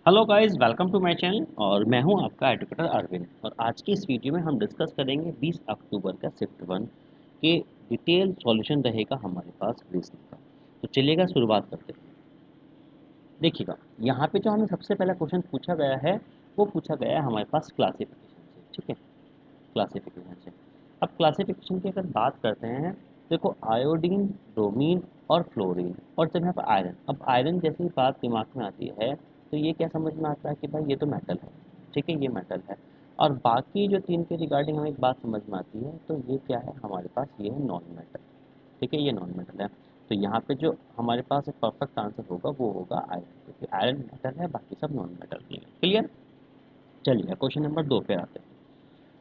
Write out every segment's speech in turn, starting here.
Hello guys, welcome to my channel. और मैं हूं आपका एजुकेटर अरविंद। और आज की इस वीडियो में हम डिस्कस करेंगे 20 अक्टूबर का शिफ्ट वन के डिटेल सॉल्यूशन रहेगा हमारे पास रीजनिंग का। तो चलिएगा शुरुआत करते हैं। देखिएगा, यहाँ पे जो हमें सबसे पहला क्वेश्चन पूछा गया है वो पूछा गया है हमारे पास क्लासिफिकेशन से। ठीक है, क्लासिफिकेशन से। अब क्लासिफिकेशन की अगर बात करते हैं, देखो आयोडीन, ब्रोमीन और फ्लोरीन, और जब यहाँ पर आयरन, अब आयरन जैसी ही बात दिमाग में आती है तो ये क्या समझ में आता है कि भाई ये तो मेटल है। ठीक है, ये मेटल है। और बाकी जो तीन के रिगार्डिंग हमें एक बात समझ में आती है, तो ये क्या है हमारे पास, ये है नॉन मेटल। ठीक है, ये नॉन मेटल है। तो यहाँ पे जो हमारे पास एक परफेक्ट आंसर होगा वो होगा आयरन, क्योंकि आयरन मेटल है, बाकी सब नॉन मेटल नहीं है। क्लियर। चलिए क्वेश्चन नंबर 2 पे आते हैं।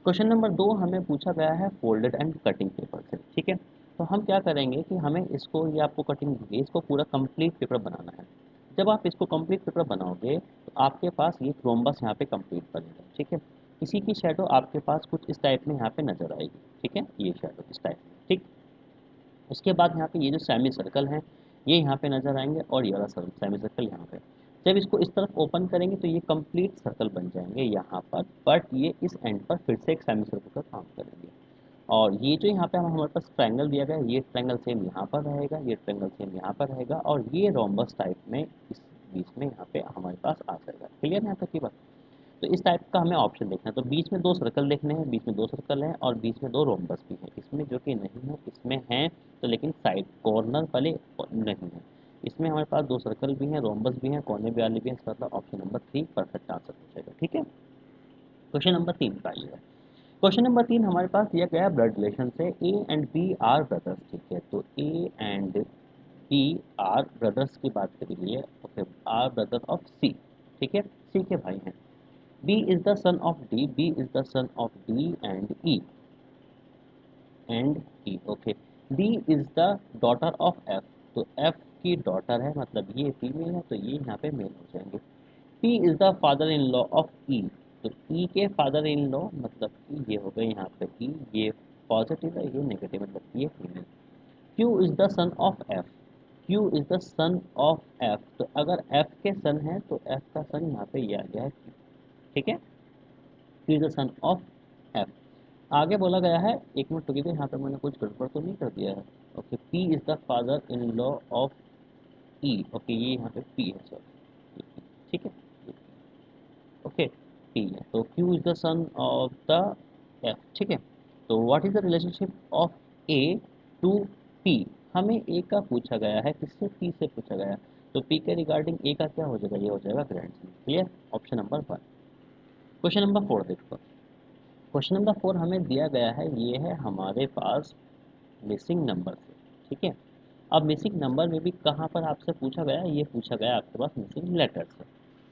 क्वेश्चन नंबर 2 हमें पूछा गया है फोल्डेड एंड कटिंग पेपर से। ठीक है, तो हम क्या करेंगे कि हमें इसको, ये आपको कटिंग दी गई, इसको पूरा कंप्लीट पेपर बनाना है। जब आप इसको कंप्लीट पेपर बनाओगे तो आपके पास ये रोम्बस यहाँ पे कंप्लीट बनेगा। ठीक है, इसी की शेडो आपके पास कुछ इस टाइप में यहाँ पे नजर आएगी। ठीक है, ये शेडो इस टाइप में। ठीक, उसके बाद यहाँ पे ये जो सेमी सर्कल हैं ये यहाँ पे नजर आएंगे, और ये वाला सेमी सर्कल यहाँ पे। जब इसको इस तरफ ओपन करेंगे तो ये कंप्लीट सर्कल बन जाएंगे यहाँ पर, बट ये इस एंड पर फिर से एक सेमी सर्कल का काम करेंगे। और ये जो यहाँ पे हमारे पास ट्रायंगल दिया गया है, ये ट्रायंगल सेम यहाँ पर रहेगा, ये ट्रायंगल सेम यहाँ पर रहेगा, और ये रोम्बस टाइप में इस बीच में यहाँ पे हमारे पास आ जाएगा। क्लियर है यहाँ तक की बात। तो इस टाइप का हमें ऑप्शन देखना है। तो बीच में दो सर्कल देखने हैं, बीच में दो सर्कल हैं और बीच में दो रोम्बस भी हैं। इसमें जो कि नहीं है, इसमें हैं तो लेकिन साइड कॉर्नर वाले नहीं है। इसमें हमारे पास दो सर्कल भी हैं, रोम्बस भी हैं, कोने भी वाले भी हैं। इसका मतलब ऑप्शन नंबर 3 परफेक्ट आंसर हो जाएगा। ठीक है, क्वेश्चन नंबर 3 का आइएगा। क्वेश्चन नंबर 3 हमारे पास दिया गया है ब्लड रिलेशन से। A and B are brothers. ठीक है, तो A and B are brothers की बात करेंगे। Okay, are brother of C. ठीक है, सी के भाई हैं। B is the son of D. B is the son of D and E. And E. Okay. D is the daughter of F. तो F की डॉटर है, मतलब ये फीमेल है, तो ये यहाँ पे मेल हो जाएंगे। P is the father in law of E. तो E के फादर इन लॉ मतलब कि ये हो गए यहाँ पे E, ये पॉजिटिव है, ये नेगेटिव, मतलब ये female. Q is the son of F. Q is the son of F. तो अगर F के सन है तो F का सन यहाँ पे ये आ गया है Q। ठीक है, Q is the son of F। आगे बोला गया है, एक मिनट रुकिए, यहाँ पे मैंने कुछ गड़बड़ तो नहीं कर दिया है। Okay, P is the father in law of E। Okay, ये यहाँ पे P है सर। ठीक है, ओके, P है, तो Q is the son of the F। ठीक है, तो what is the relationship of A to P। हमें A का पूछा गया है, किससे, P से पूछा गया है। तो P के रिगार्डिंग A का क्या हो जाएगा, ये हो जाएगा grandson. Clear, option number 1। Question number 4 देखो। क्वेश्चन नंबर 4 हमें दिया गया है, ये है हमारे पास मिसिंग नंबर से। ठीक है, अब मिसिंग नंबर में भी कहाँ पर आपसे पूछा गया है, ये पूछा गया आपके पास मिसिंग लेटर से।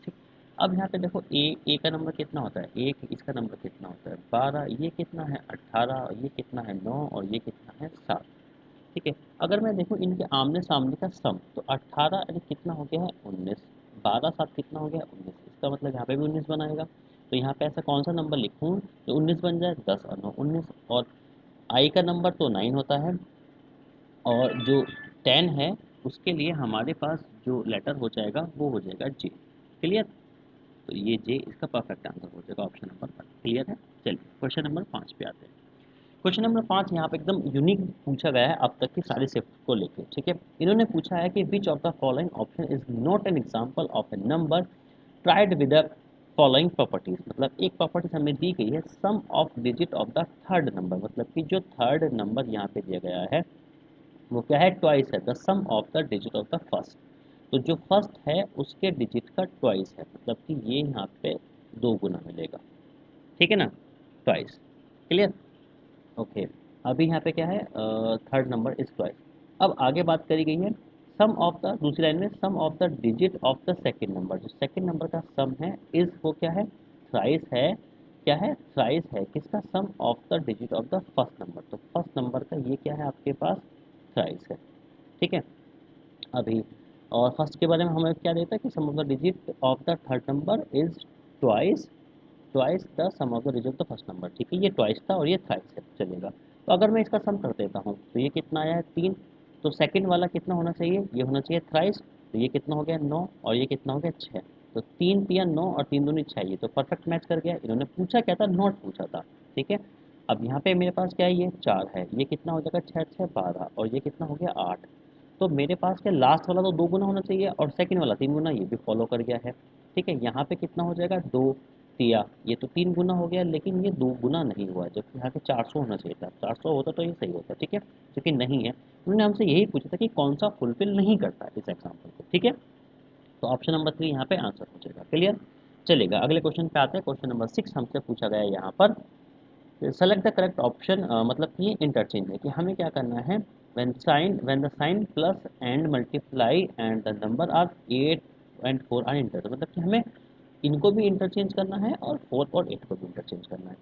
ठीक, अब यहाँ पे देखो ए का नंबर कितना होता है 1, इसका नंबर कितना होता है 12, ये कितना है 18, ये कितना है 9, और ये कितना है 7। ठीक है, अगर मैं देखूँ इनके आमने सामने का सम, तो 18 यानी कितना हो गया है 19, 12 7 कितना हो गया 19, इसका मतलब यहाँ पे भी 19 बनाएगा। तो यहाँ पे ऐसा कौन सा नंबर लिखूँ जो 19 बन जाए, 10 और 9 19। और आई का नंबर तो 9 होता है, और जो 10 है उसके लिए हमारे पास जो लेटर हो जाएगा वो हो जाएगा जे। क्लियर, तो ये जे इसका परफेक्ट आंसर हो जाएगा, ऑप्शन नंबर 1। क्लियर है। चलिए क्वेश्चन नंबर 5 पे आते हैं। क्वेश्चन नंबर 5 यहाँ पे एकदम यूनिक पूछा गया है अब तक की सारी शिफ्ट को लेके। ठीक है, इन्होंने पूछा है कि which of the following option is not an example of a number tried with the following properties. मतलब एक प्रॉपर्टीज हमें दी गई है, sum of digit of the third number, मतलब कि जो थर्ड नंबर यहाँ पे दिया गया है वो क्या है, ट्वाइस है the sum of the digit of the first. तो जो फर्स्ट है उसके डिजिट का ट्वाइस है, मतलब कि ये यहाँ पे दो गुना मिलेगा। ठीक है ना, ट्वाइस। Clear, okay. अभी यहाँ पे क्या है, थर्ड नंबर इज ट्वाइस। अब आगे बात करी गई है सम ऑफ द, दूसरी लाइन में sum of the digit of the second number, जो सेकंड नंबर का सम है इज वो क्या है, थ्राइस है। क्या है, थ्राइस है किसका, sum of the digit of the first number. तो फर्स्ट नंबर का ये क्या है आपके पास, थ्राइस है। ठीक है, अभी और फर्स्ट के बारे में हमें क्या देता है कि sum of the digit of the third number is twice, twice the sum of the digit of the first number. ठीक है, ये ट्वाइस था और ये थ्राइस है, चलेगा। तो अगर मैं इसका सम कर देता हूँ तो ये कितना आया है 3। तो सेकंड वाला कितना होना चाहिए, ये होना चाहिए थ्राइस। तो ये कितना हो गया 9, और ये कितना हो गया 6। तो 3 तिया 9 और 3 दूनी 6, ये तो परफेक्ट मैच कर गया। इन्होंने पूछा क्या था, नॉट पूछा था, ठीक है। अब यहाँ पे मेरे पास क्या है, ये 4 है, ये कितना हो जाएगा 6 6 12, और ये कितना हो गया 8। तो मेरे पास क्या, लास्ट वाला तो 2 गुना होना चाहिए और सेकंड वाला 3 गुना, ये भी फॉलो कर गया है, ठीक है। यहाँ पे कितना हो जाएगा 2 तिया, ये तो 3 गुना हो गया, लेकिन ये 2 गुना नहीं हुआ, जबकि यहाँ पे 400 होना चाहिए था। 400 होता तो ये सही होता, ठीक है, क्योंकि नहीं है। उन्होंने हमसे यही पूछा था कि कौन सा फुलफिल नहीं करता इस एग्जाम्पल को, ठीक है। तो ऑप्शन नंबर 3 यहाँ पे आंसर हो जाएगा। क्लियर, चलेगा। अगले क्वेश्चन पे आते हैं। क्वेश्चन नंबर 6 हमसे पूछा गया है यहाँ पर, सेलेक्ट द करेक्ट ऑप्शन, मतलब कि ये इंटरचेंज है कि हमें क्या करना है, when the sign plus and multiply and the number are 8 and 4 are inter, मतलब कि हमें इनको भी इंटरचेंज करना है और 4 और 8 को भी इंटरचेंज करना है,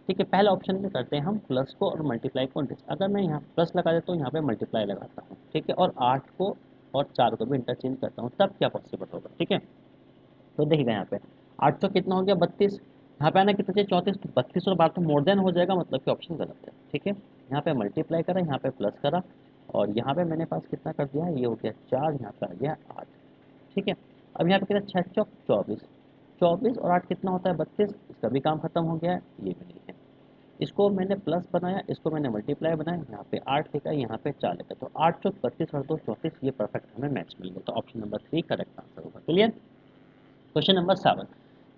ठीक है। पहले ऑप्शन में करते हैं हम प्लस को और मल्टीप्लाई को। अगर मैं यहाँ प्लस लगा देता हूँ, यहाँ पे मल्टीप्लाई लगाता हूँ, ठीक है, और 8 को और 4 को भी इंटरचेंज करता हूँ, तब क्या पॉसिबल होगा, ठीक है। तो देखिएगा यहाँ पे 8 तो कितना हो गया 32, यहाँ पे आना कितना चाहिए 34, तो 32 और 12 तो मोर देन हो जाएगा, मतलब कि ऑप्शन गलत है, ठीक है। यहाँ पे मल्टीप्लाई करा, यहाँ पे प्लस करा, और यहाँ पे मैंने पास कितना कर दिया, ये हो गया 4, यहाँ पे आ गया 8, ठीक है। अब यहाँ पे कितना 6 चौक 24, 24 और 8 कितना होता है 32, इसका भी काम खत्म हो गया है, ये भी नहीं है। इसको मैंने प्लस बनाया, इसको मैंने मल्टीप्लाई बनाया, यहाँ पे 8 लिखा, यहाँ पे 4 लिखा, तो 8 चौक 32 और 2 34, ये परफेक्ट हमें मैच मिल गया। तो ऑप्शन नंबर 3 करेक्ट आंसर होगा। Clear. Question number 7,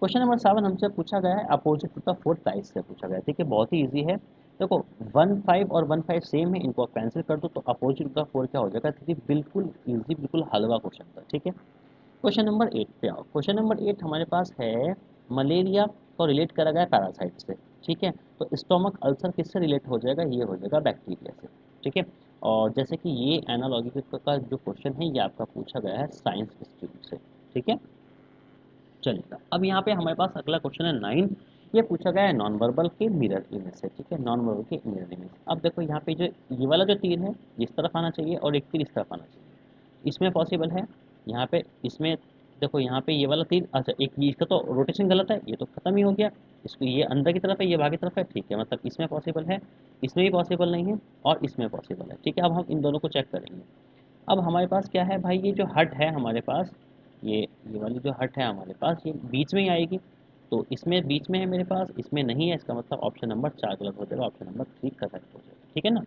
question number 7 हमसे पूछा गया है opposite to the fourth type से पूछा गया है, ठीक है, बहुत ही इजी है। देखो 1 5 और 1 5 सेम है, इनको आप कैंसिल कर दो, तो अपोजिट टू द 4 क्या हो जाएगा, ठीक है, बिल्कुल इजी, बिल्कुल हलवा क्वेश्चन था, ठीक है। क्वेश्चन नंबर 8 पे आओ। क्वेश्चन नंबर 8 हमारे पास है, मलेरिया को रिलेट करा गया पैरासाइट से, ठीक है। तो स्टोमक अल्सर किससे रिलेट हो जाएगा, ये हो जाएगा बैक्टीरिया से, ठीक है। और जैसे कि ये एनालॉजी का जो क्वेश्चन है, ये आपका पूछा गया है साइंस इंस्टीट्यूट से, ठीक है, चलेगा। अब यहाँ पे हमारे पास अगला क्वेश्चन है 9, ये पूछा गया है नॉन वर्बल के मिरर इमेज से, ठीक है, नॉन वर्बल के मिरर इमेज। अब देखो यहाँ पे जो ये वाला जो तीर है, इस तरफ आना चाहिए और एक तीर इस तरफ आना चाहिए, इसमें पॉसिबल है। यहाँ पे इसमें देखो, यहाँ पे ये वाला तीर, अच्छा एक ये, इसका तो रोटेशन गलत है, ये तो खत्म ही हो गया। इसको ये अंदर की तरफ है, ये बाहर की तरफ है, ठीक है, मतलब इसमें पॉसिबल है, इसमें भी पॉसिबल नहीं है, और इसमें पॉसिबल है, ठीक है। अब हम इन दोनों को चेक करेंगे। अब हमारे पास क्या है भाई, ये जो हट है हमारे पास, ये वाली जो हट है हमारे पास, ये बीच में ही आएगी, तो इसमें बीच में है मेरे पास, इसमें नहीं है, इसका मतलब ऑप्शन नंबर 4 गलत हो जाएगा, ऑप्शन नंबर 3 करेक्ट हो जाएगा, ठीक है ना।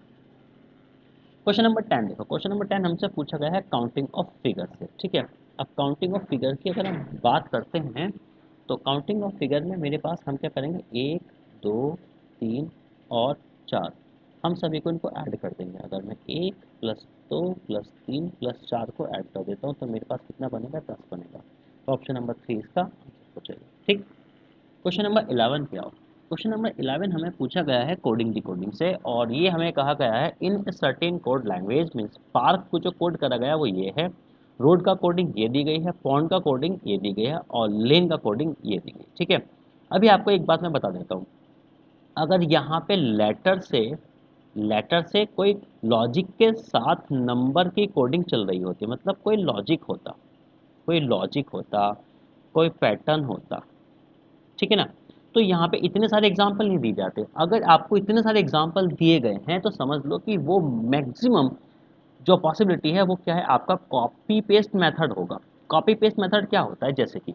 क्वेश्चन नंबर 10 देखो, क्वेश्चन नंबर 10 हमसे पूछा गया है काउंटिंग ऑफ फिगर से, ठीक है। अब काउंटिंग ऑफ फिगर की अगर हम बात करते हैं, तो काउंटिंग ऑफ फिगर में मेरे पास हम क्या करेंगे, 1 2 3 और 4, हम सभी को इनको ऐड कर देंगे। अगर मैं 1 प्लस 2 प्लस 3 प्लस 4 को ऐड कर देता हूँ, तो मेरे पास कितना बनेगा 10 बनेगा। तो ऑप्शन नंबर 3 इसका आंसर हो जाएगा, ठीक। क्वेश्चन नंबर 11 पे आओ। क्वेश्चन नंबर 11 हमें पूछा गया है कोडिंग डिकोडिंग से, और ये हमें कहा गया है in certain code language means park को जो कोड करा गया है वो ये है, रोड का कोडिंग ये दी गई है, पॉन्ड का कोडिंग ये दी गई है, और लेन का कोडिंग ये दी गई, ठीक है। अभी आपको एक बात मैं बता देता हूँ, अगर यहाँ पे लेटर से कोई लॉजिक के साथ नंबर की कोडिंग चल रही होती, मतलब कोई लॉजिक होता, कोई पैटर्न होता, ठीक है ना, तो यहाँ पे इतने सारे एग्जाम्पल नहीं दिए जाते। अगर आपको इतने सारे एग्जाम्पल दिए गए हैं, तो समझ लो कि वो मैक्सिमम जो पॉसिबिलिटी है वो क्या है, आपका कॉपी पेस्ट मेथड होगा। कॉपी पेस्ट मेथड क्या होता है, जैसे कि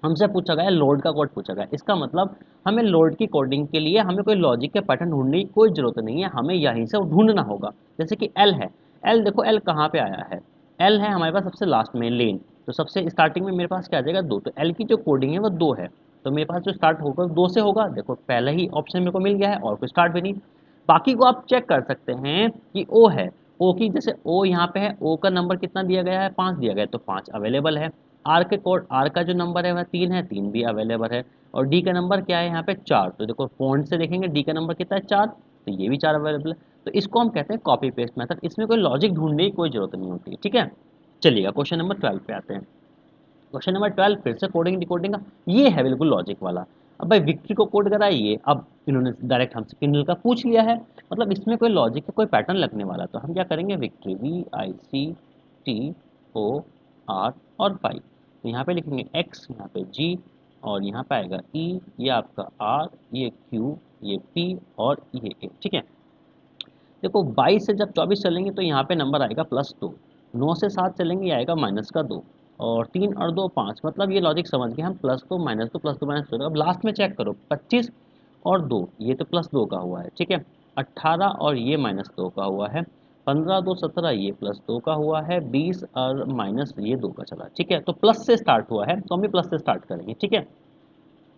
हमसे पूछा गया लोड का कोड पूछा गया, इसका मतलब हमें लोड की कोडिंग के लिए हमें कोई लॉजिक के पैटर्न ढूंढने की कोई जरूरत नहीं है, हमें यहीं से ढूंढना होगा। जैसे कि एल है, एल देखो एल कहाँ पे आया है, एल है हमारे पास सबसे लास्ट में लेन, तो सबसे स्टार्टिंग में मेरे पास क्या आ जाएगा 2, तो एल की जो कोडिंग है वो 2 है, तो मेरे पास जो स्टार्ट होगा 2 से होगा। देखो पहला ही ऑप्शन मेरे को मिल गया है और कोई स्टार्ट भी नहीं। बाकी को आप चेक कर सकते हैं कि ओ है, ओ की जैसे ओ यहाँ पे है, ओ का नंबर कितना दिया गया है 5 दिया गया है, तो 5 अवेलेबल है। आर के कोड, आर का जो नंबर है वह 3 है, 3 भी अवेलेबल है। और डी का नंबर क्या है यहाँ पे 4, तो देखो फॉन्ट से देखेंगे डी का नंबर कितना है 4, तो ये भी 4 अवेलेबल है। तो इसको हम कहते हैं कॉपी पेस्ट मेथड, इसमें कोई लॉजिक ढूंढने की कोई जरूरत नहीं होती है, ठीक है। चलिएगा क्वेश्चन नंबर 12 पे आते हैं। क्वेश्चन नंबर 12 फिर से कोडिंग डिकोडिंग का, ये है बिल्कुल लॉजिक वाला। अब भाई विक्ट्री को कोड करा ये, अब इन्होंने डायरेक्ट हमसे किंडल का पूछ लिया है, मतलब इसमें कोई लॉजिक का कोई पैटर्न लगने वाला, तो हम क्या करेंगे, विक्ट्री VICTOR और पाई, तो यहाँ पे लिखेंगे X, यहाँ पे G, और यहाँ पे आएगा E, ये आपका R, ये Q, ये P और ये A, ठीक है। देखो 22 से जब 24 चलेंगे तो यहाँ पे नंबर आएगा +2, 9 से 7 चलेंगे ये आएगा -2, और 3 और 2 5, मतलब ये लॉजिक समझ गए हम, प्लस 2 माइनस 2 प्लस 2 माइनस 2। अब लास्ट में चेक करो, 25 और 2, ये तो प्लस 2 का हुआ है, ठीक है। 18 और ये माइनस 2 का हुआ है। 15 2 17, ये प्लस 2 का हुआ है। 20 और माइनस ये 2 का चला, ठीक है। तो प्लस से स्टार्ट हुआ है, तो हम भी प्लस से स्टार्ट करेंगे, ठीक है।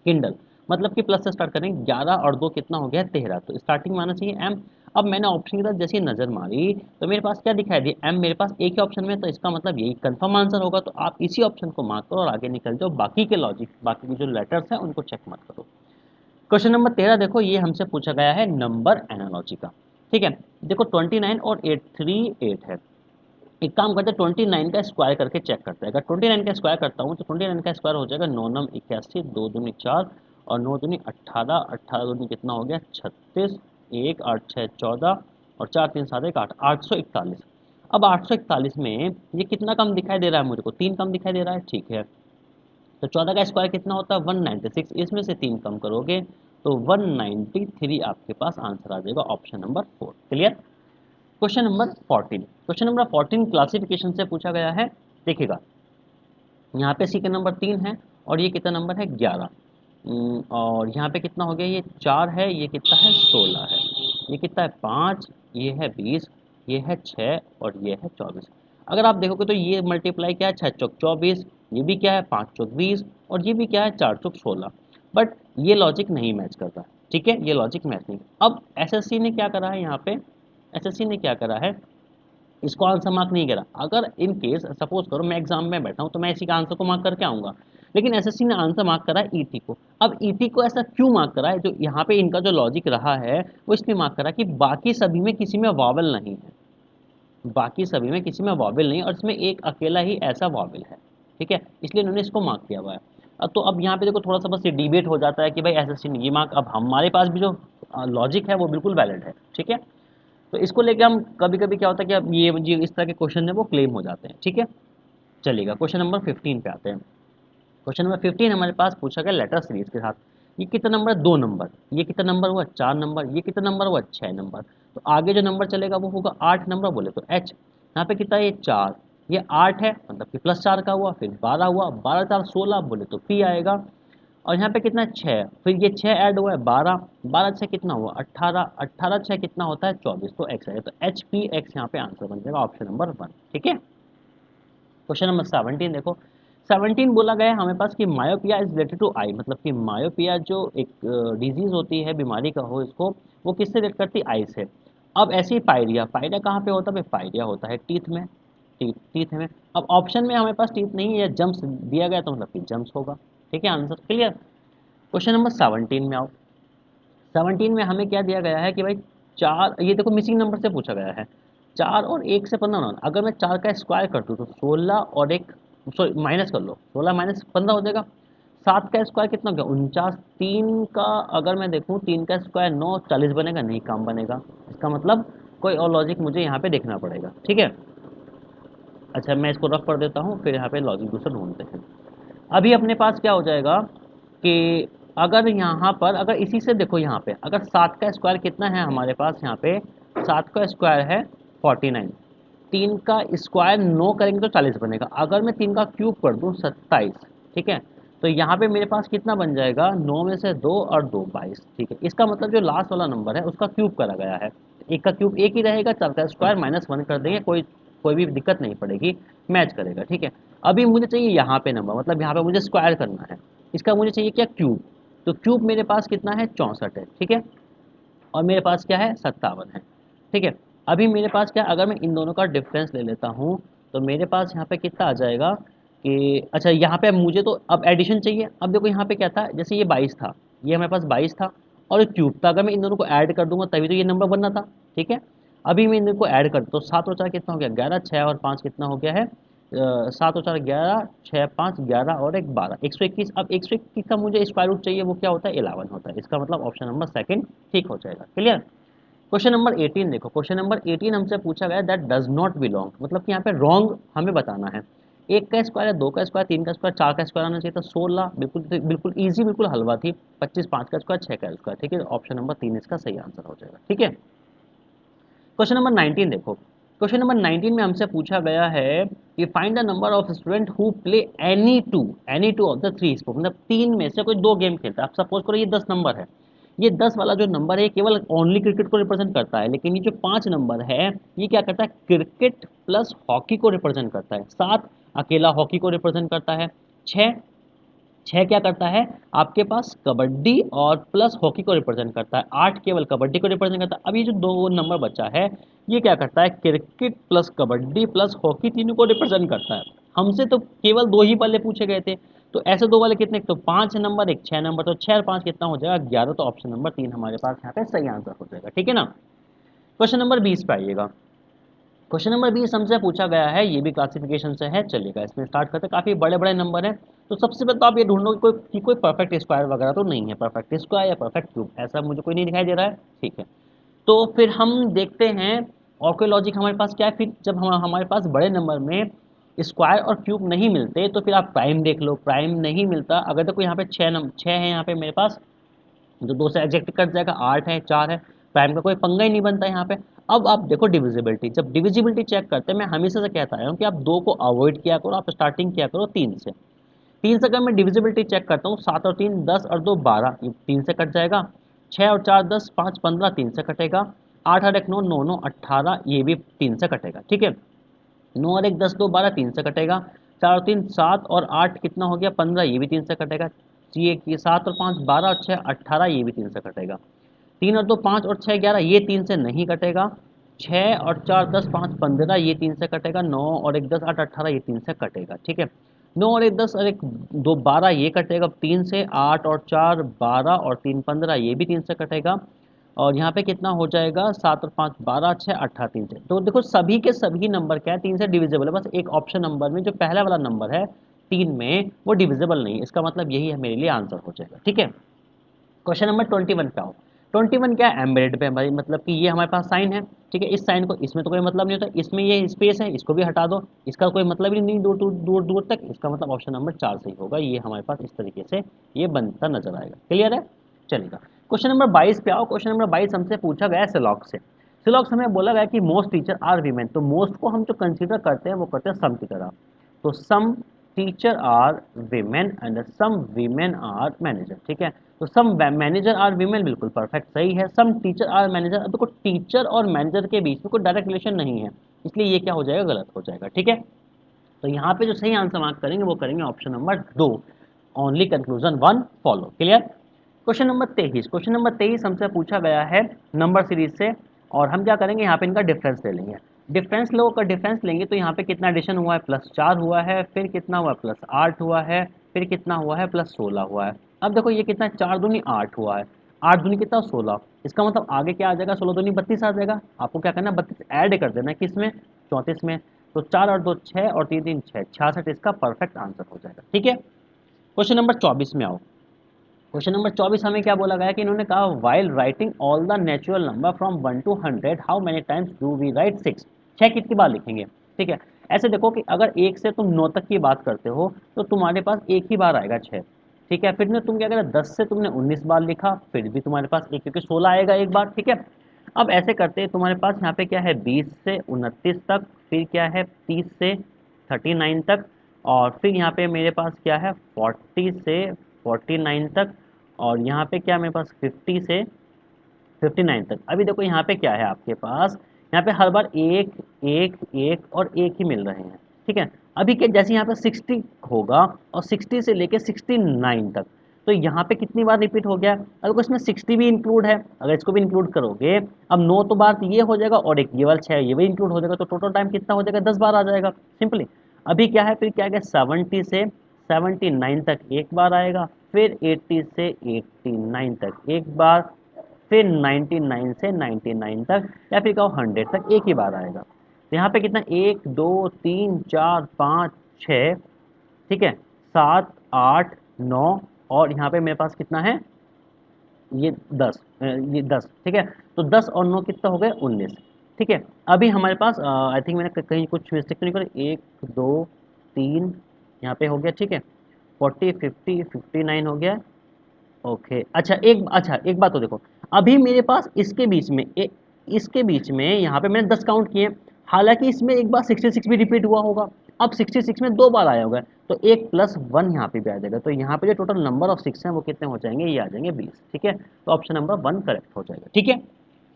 किंडल, मतलब कि प्लस से स्टार्ट करेंगे। 11 और 2 कितना हो गया, 13। तो स्टार्टिंग में आना चाहिए एम। अब मैंने ऑप्शन की तरफ जैसे ही नजर मारी तो मेरे पास क्या दिखाई दिया, एम मेरे पास एक ही ऑप्शन में है, तो इसका मतलब यही कंफर्म आंसर होगा। तो आप इसी ऑप्शन को मार्क करो और आगे निकल जाओ। बाकी के लॉजिक, बाकी के जो लेटर्स हैं उनको चेक मत करो। क्वेश्चन नंबर 13 देखो, ये हमसे पूछा गया है नंबर एनालॉजी का, ठीक है। देखो 29 और 8 3 8 है। एक काम करते हैं, 29 का स्क्वायर करके चेक करते हैं। अगर 29 का स्क्वायर करता हूँ तो 29 का स्क्वायर हो जाएगा 9 9 81, 2 दूनी 4 और 9 दूनी 18, 18 दूनी कितना हो गया 36, 1 8 6 14 और 4 3 7 1 8, 841। अब 841 में ये कितना कम दिखाई दे रहा है मुझे को, 3 कम दिखाई दे रहा है, ठीक है। तो 14 का स्क्वायर कितना होता है 196, इसमें से 3 कम करोगे तो 193 आपके पास आंसर आ जाएगा, option number 4। Clear. Question number 14, question number 14 classification से पूछा गया है। देखिएगा, यहाँ पे सी का नंबर 3 है और ये कितना नंबर है 11। और यहाँ पे कितना हो गया, ये 4 है, ये कितना है 16 है, ये कितना है 5, ये है 20, ये है 6 और ये है 24। अगर आप देखोगे तो ये मल्टीप्लाई क्या है, 6 चौक 24, ये भी क्या है 5 चौक 20 और ये भी क्या है 4 चौक 16। बट ये लॉजिक नहीं मैच करता, ठीक है, ये लॉजिक मैच नहीं। अब एसएससी ने क्या करा है यहाँ पे, एसएससी ने क्या करा है, इसको आंसर मार्क नहीं करा। अगर इन केस सपोज करो मैं एग्जाम में बैठा हूँ तो मैं इसी का आंसर को मार्क करके आऊंगा, लेकिन एसएससी ने आंसर मार्क करा है ईटी को। अब ईटी को ऐसा क्यों मार्क करा है, जो यहाँ पे इनका जो लॉजिक रहा है वो इसलिए मार्क करा कि बाकी सभी में किसी में वॉवेल नहीं है, बाकी सभी में किसी में वॉवेल नहीं और इसमें एक अकेला ही ऐसा वॉवेल है, ठीक है, इसलिए इन्होंने इसको मार्क किया हुआ है। तो अब यहाँ पे देखो थोड़ा सा बस ये डिबेट हो जाता है कि भाई एसएससी ने ये मार्क, अब हमारे पास भी जो लॉजिक है वो बिल्कुल वैलिड है, ठीक है। तो इसको लेके हम कभी कभी क्या होता है कि अब ये इस तरह के क्वेश्चन है वो क्लेम हो जाते हैं, ठीक है। चलिएगा क्वेश्चन नंबर 15 पे आते हैं। क्वेश्चन नंबर 15 हमारे पास पूछा गया लेटर सीरीज के साथ। ये कितना नंबर है 2 नंबर, ये कितना नंबर हुआ 4 नंबर, ये कितना नंबर हुआ 6 नंबर। तो आगे जो नंबर चलेगा वो होगा 8 नंबर, बोले तो एच। यहाँ पे कितना है ये 4, ये 8 है मतलब कि प्लस 4 का हुआ, फिर 12 हुआ, 12 4 16 बोले तो पी आएगा। और यहाँ पे कितना है 6, फिर ये 6 ऐड हुआ है 12, 12 6 कितना हुआ 18, 18 6 कितना होता है 24, तो एक्स आएगा। तो एच पी एक्स यहाँ पे आंसर बन जाएगा, ऑप्शन नंबर 1, ठीक है। क्वेश्चन नंबर 17 देखो, 17 बोला गया है हमें पास कि मायोपिया इज रिलेटेड टू आई, मतलब कि मायोपिया जो एक डिजीज होती है, बीमारी का हो इसको, वो किससे रिलेट करती है, आई से। अब ऐसे ही पायरिया, पायरिया कहाँ पे होता है, पायरिया होता है टीथ में, टीथ टीथ में। अब ऑप्शन में हमें पास टीथ नहीं है या जम्स दिया गया तो मतलब कि जम्स होगा, ठीक है, आंसर क्लियर। क्वेश्चन नंबर 17 में आओ। 17 में हमें क्या दिया गया है कि भाई चार, ये देखो मिसिंग नंबर से पूछा गया है। 4 और 1 से 15 ना, अगर मैं 4 का स्क्वायर कर दूँ तो 16 और एक, सॉरी माइनस कर लो, 16 माइनस 15 हो जाएगा। 7 का स्क्वायर कितना हो गया 49, 3 का अगर मैं देखूँ 3 का स्क्वायर 9 40 बनेगा, नहीं काम बनेगा। इसका मतलब कोई और लॉजिक मुझे यहाँ पे देखना पड़ेगा, ठीक है। अच्छा मैं इसको रफ कर देता हूँ, फिर यहाँ पे लॉजिक दूसरा ढूंढते हैं। अभी अपने पास क्या हो जाएगा कि अगर यहाँ पर, अगर इसी से देखो यहाँ पे, अगर 7 का स्क्वायर कितना है हमारे पास यहाँ पे, 7 का स्क्वायर है 49, 3 का स्क्वायर 9 करेंगे तो 40 बनेगा, अगर मैं 3 का क्यूब कर दूँ 27, ठीक है। तो यहाँ पे मेरे पास कितना बन जाएगा, 9 में से 2 और 2 22, ठीक है। इसका मतलब जो लास्ट वाला नंबर है उसका क्यूब करा गया है, एक का क्यूब एक ही रहेगा, 4 का स्क्वायर -1 कर देंगे, कोई कोई भी दिक्कत नहीं पड़ेगी, मैच करेगा, ठीक है। अभी मुझे चाहिए यहाँ पे नंबर, मतलब यहाँ पे मुझे स्क्वायर करना है, इसका मुझे चाहिए क्या क्यूब। तो क्यूब मेरे पास कितना है 64 है, ठीक है। और मेरे पास क्या है 57 है, ठीक है। अभी मेरे पास क्या, अगर मैं इन दोनों का डिफरेंस ले लेता हूँ तो मेरे पास यहाँ पे कितना आ जाएगा कि, अच्छा यहाँ पे मुझे तो अब एडिशन चाहिए। अब देखो यहाँ पे क्या था, जैसे ये 22 था, ये हमारे पास 22 था और एक क्यूब था, अगर मैं इन दोनों को ऐड कर दूंगा तभी तो ये नंबर बनना था, ठीक है। अभी मैं इन दोनों को ऐड कर, तो 7 और 4 कितना हो गया 11, 6 और 5 कितना हो गया है 7 और 4 11, 6 5 11 और एक 12, 121। अब 121 का मुझे स्क्वायर रूट चाहिए, वो क्या होता है 11 होता है, इसका मतलब ऑप्शन नंबर सेकंड ठीक हो जाएगा, क्लियर। क्वेश्चन नंबर 18 देखो, क्वेश्चन नंबर 18 हमसे पूछा गया दैट डज नॉट बिलोंग, मतलब कि यहाँ पे रॉन्ग हमें बताना है। एक का स्क्वायर है, 2 का स्क्वायर, 3 का स्क्वायर, 4 का स्क्वायर आना चाहिए था 16, बिल्कुल बिल्कुल ईजी, बिल्कुल हलवा थी। 25, 5 का स्क्वायर, 6 का स्क्वायर, ठीक है, ऑप्शन नंबर 3 इसका सही आंसर हो जाएगा, ठीक है। क्वेश्चन नंबर 19 देखो, क्वेश्चन नंबर 19 में हमसे पूछा गया है कि find the number of student who play any two of the three sport, मतलब तीन में से कोई दो गेम खेलता है। आप सपोज करो ये 10 नंबर है, ये 10 वाला जो नंबर है केवल ओनली क्रिकेट को रिप्रेजेंट करता है, लेकिन ये जो 5 नंबर है ये क्या करता है, क्रिकेट प्लस हॉकी को रिप्रेजेंट करता है। 7 अकेला हॉकी को रिप्रेजेंट करता है। 6 6 क्या करता है आपके पास, कबड्डी और प्लस हॉकी को रिप्रेजेंट करता है। 8 केवल कबड्डी को रिप्रेजेंट करता है। अब ये जो दो नंबर बचा है ये क्या करता है, cricket plus kabaddi plus hockey तीनों को रिप्रेजेंट करता है। हमसे तो केवल दो ही वाले पूछे गए थे, तो ऐसे दो वाले कितने, तो 5 नंबर एक 6 नंबर, तो 6 और 5 कितना हो जाएगा 11, तो ऑप्शन नंबर 3 हमारे पास यहाँ पे सही आंसर हो जाएगा। ठीक है ना। क्वेश्चन नंबर 20 पे आइएगा। क्वेश्चन नंबर 20 हमसे पूछा गया है, ये भी क्लासिफिकेशन से है, चलिएगा इसमें स्टार्ट करते हैं। काफ़ी बड़े बड़े नंबर हैं, तो सबसे पहले तो आप ये ढूंढोगे कोई परफेक्ट स्क्वायर वगैरह तो नहीं है, परफेक्ट स्क्वायर या परफेक्ट क्यूब ऐसा मुझे कोई नहीं दिखाई दे रहा है। ठीक है, तो फिर हम देखते हैं ऑर्कियोलॉजी हमारे पास क्या है। फिर जब हमारे पास बड़े नंबर में स्क्वायर और क्यूब नहीं मिलते तो फिर आप प्राइम देख लो, प्राइम नहीं मिलता। अगर देखो यहाँ पे 6 है यहाँ पे मेरे पास, जो 2 से एग्जैक्ट कट जाएगा, 8 है 4 है, प्राइम का कोई पंगा ही नहीं बनता यहाँ पे। अब आप देखो डिविजिबिलिटी, जब डिविजिबिलिटी चेक करते हैं मैं हमेशा से कहता आया हूँ कि आप 2 को अवॉइड किया करो, आप स्टार्टिंग किया करो 3 से। 3 से अगर मैं डिविजिबिलिटी चेक करता हूँ, 7 और 3 10 और 2 12, ये 3 से कट जाएगा। 6 और 4 10, 5 15, 3 से कटेगा। 8 और 1 9, 9 9 18, ये भी 3 से कटेगा। ठीक है, 9 और 1 10 2 12, 3 से कटेगा। 4 और 3 7 और 8 कितना हो गया 15, ये भी 3 से कटेगा। ये 7 और 5 12 और 6 18, ये भी 3 से कटेगा। 3 और 2 5 और 6 11, ये 3 से नहीं कटेगा। 6 और 4 10 5 15, ये 3 से कटेगा। 9 और 1 10 8 18, ये 3 से कटेगा। ठीक है, 9 और 1 10 और 1 2 12, ये कटेगा 3 से। 8 और 4 12 और 3 15, ये भी 3 से कटेगा। और यहाँ पे कितना हो जाएगा, 7 और 5 12, 6 18, 3 से। तो देखो सभी के सभी नंबर क्या है, 3 से डिविजिबल है। बस एक ऑप्शन नंबर में जो पहला वाला नंबर है 3 में, वो डिविजिबल नहीं है। इसका मतलब यही है मेरे लिए आंसर हो जाएगा। ठीक है, क्वेश्चन नंबर 21 पे आओ। 21 क्या है, एम्बेडेड पे भाई, मतलब कि ये हमारे पास साइन है। ठीक है, इस साइन को, इसमें तो कोई मतलब नहीं होता, इसमें ये स्पेस है, इसको भी हटा दो, इसका कोई मतलब ही नहीं दूर दूर दूर दूर तक। इसका मतलब ऑप्शन नंबर 4 सही होगा। ये हमारे पास इस तरीके से ये बनता नजर आएगा। क्लियर है, चलेगा। क्वेश्चन नंबर 22 पे आओ। क्वेश्चन नंबर 22 हमसे पूछा गया है सिलॉक्स से। सिलॉक्स हमें बोला गया कि मोस्ट टीचर आर वीमेन, तो मोस्ट को हम जो कंसिडर करते हैं वो करते हैं सम की तरह। तो some teacher are women and some women are manager. ठीक है, तो सम मैनेजर आर वीमेन बिल्कुल परफेक्ट सही है। सम टीचर आर मैनेजर, अब देखो टीचर और मैनेजर के बीच में कोई डायरेक्ट रिलेशन नहीं है, इसलिए ये क्या हो जाएगा, गलत हो जाएगा। ठीक है, तो यहाँ पे जो सही आंसर मार्क करेंगे वो करेंगे option number 2, only conclusion 1 follow. Clear. Question number 23, question number 23 हमसे पूछा गया है नंबर सीरीज से, और हम क्या करेंगे यहाँ पे इनका डिफरेंस ले लेंगे। डिफरेंस लोगों का डिफरेंस लेंगे तो यहाँ पे कितना एडिशन हुआ है, +4 हुआ है, फिर कितना हुआ +8 हुआ है, फिर कितना हुआ है +16 हुआ है। अब देखो ये कितना, 4 दूनी 8 हुआ है, 8 दूनी कितना 16, इसका मतलब आगे क्या आ जाएगा, 16 दूनी 32 आ जाएगा। आपको क्या करना है, 32 ऐड कर देना है किसमें, 34 में। तो 4 और 2 6 और 3 3 6, 66 इसका परफेक्ट आंसर हो जाएगा। ठीक है, क्वेश्चन नंबर 24 में आओ। क्वेश्चन नंबर 24 हमें क्या बोला गया कि इन्होंने कहा while writing all the natural number from 1 to 100 how many times do we write 6, 6 कितनी बार लिखेंगे। ठीक है, ऐसे देखो कि अगर 1 से तुम 9 तक की बात करते हो तो तुम्हारे पास एक ही बार आएगा 6। ठीक है, फिर ने तुम क्या करा, 10 से तुमने 19 बार लिखा, फिर भी तुम्हारे पास एक, क्योंकि 16 आएगा एक बार। ठीक है, अब ऐसे करते हैं, तुम्हारे पास यहाँ पे क्या है 20 से 29 तक, फिर क्या है 30 से 39 तक, और फिर यहाँ पे मेरे पास क्या है 40 से 49 तक, और यहाँ पे क्या मेरे पास 50 से 59 तक। अभी देखो यहाँ पे क्या है आपके पास, यहाँ पे हर बार एक एक एक और एक ही मिल रहे हैं। ठीक है, अभी क्या जैसे यहाँ पे 60 होगा और 60 से लेके 69 तक, तो यहाँ पे कितनी बार रिपीट हो गया, अगर इसमें 60 भी इंक्लूड है, अगर इसको भी इंक्लूड करोगे, अब 9 तो बार तो ये हो जाएगा और एक ये वाला 6 ये भी इंक्लूड हो जाएगा, तो टोटल टाइम कितना हो जाएगा, 10 बार आ जाएगा सिंपली। अभी क्या है, फिर क्या है 70 से 79 तक एक बार आएगा, फिर 80 से 89 तक एक बार, फिर 99 से 99 तक, या फिर कहो 100 तक एक ही बार आएगा। तो यहाँ पे कितना, 1 2 3 4 5 6, ठीक है, 7 8 9, और यहाँ पे मेरे पास कितना है, ये 10, ये 10। ठीक है, तो 10 और 9 कितना हो गया 19। ठीक है, अभी हमारे पास आई थिंक मैंने कहीं कुछ मिस्टेक तो नहीं करी, 1 2 3 यहाँ पे हो गया। ठीक है, 40 50 59 हो गया। ओके, अच्छा एक बात तो देखो, अभी मेरे पास इसके बीच में इसके बीच में यहाँ पे मैंने 10 काउंट किए, हालांकि इसमें एक बार 66 भी रिपीट हुआ होगा, अब 66 में 2 बार आया होगा, तो एक प्लस 1 यहाँ पे भी आ जाएगा, तो यहाँ पे जो टोटल नंबर ऑफ 6 हैं वो कितने हो जाएंगे, ये आ जाएंगे 20। ठीक है, तो ऑप्शन नंबर 1 करेक्ट हो जाएगा। ठीक है,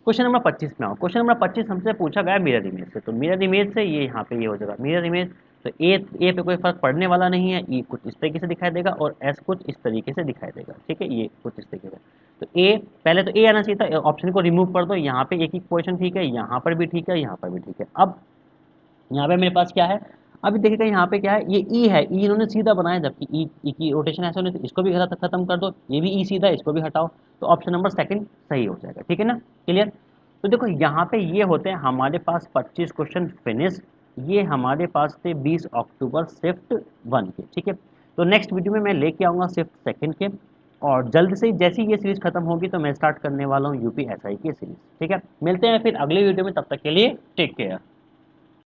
क्वेश्चन नंबर 25 में आओ। क्वेश्चन नंबर 25 हमसे पूछा गया मिरर इमेज से, तो मिरर इमेज से ये यहाँ पे ये हो जाएगा मिरर इमेज, तो ए पे कोई फर्क पड़ने वाला नहीं है, ई कुछ इस तरीके से दिखाई देगा और एस कुछ इस तरीके से दिखाई देगा। ठीक है, ये कुछ इस तरीके से, तो ए पहले तो ए आना चाहिए था, ऑप्शन को रिमूव कर दो, यहाँ पे एक ही पोजिशन ठीक है, यहाँ पर भी ठीक है, यहाँ पर भी ठीक है। अब यहाँ पे मेरे पास क्या है, अभी देखिएगा यहाँ पे क्या है, ये ई है, ई इन्होंने सीधा बनाया, जबकि ई की रोटेशन ऐसे होनी थी, इसको भी खत्म कर दो, ये भी ई सीधा है, इसको भी हटाओ, तो ऑप्शन नंबर सेकंड सही हो जाएगा। ठीक है ना, क्लियर। तो देखो यहाँ पे ये होते हैं हमारे पास 25 क्वेश्चन फिनिश, ये हमारे पास थे 20 अक्टूबर शिफ्ट 1 के। ठीक है, तो नेक्स्ट वीडियो में मैं लेके आऊँगा शिफ्ट सेकंड के, और जल्द से जैसे ही ये सीरीज खत्म होगी तो मैं स्टार्ट करने वाला हूँ यूपी एसआई की सीरीज। ठीक है, मिलते हैं फिर अगले वीडियो में, तब तक के लिए टेक केयर।